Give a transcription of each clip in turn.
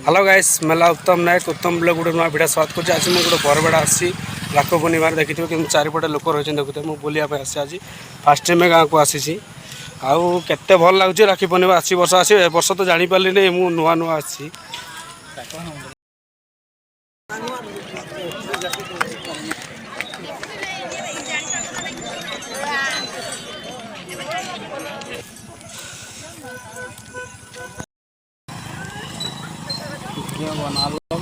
hello guys मेला उत्तम नायक उत्तम blog गोटे नुआ भिड़ा स्वागत कर आज मुझे गोटे बरबड़ा आसी राख पूर्णिमार देखिए कि चारिपटे लोक रही देखुते मुझे बुलाया आसी आज फास्ट टाइम गाँव को आसी आउ केते भल लगुच राखी पूर्णिमा आसी वर्ष आस वर्ष तो जापारि नहीं मुझे नुआ नुआ आसी बना लो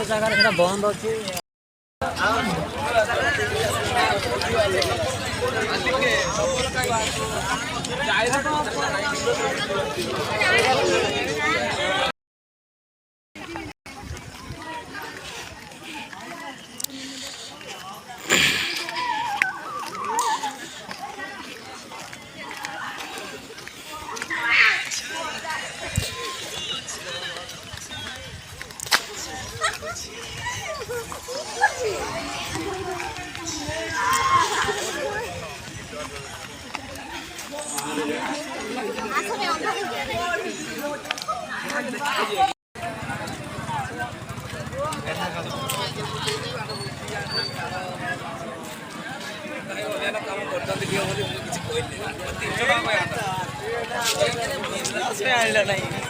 जगह बंद अच्छे नहीं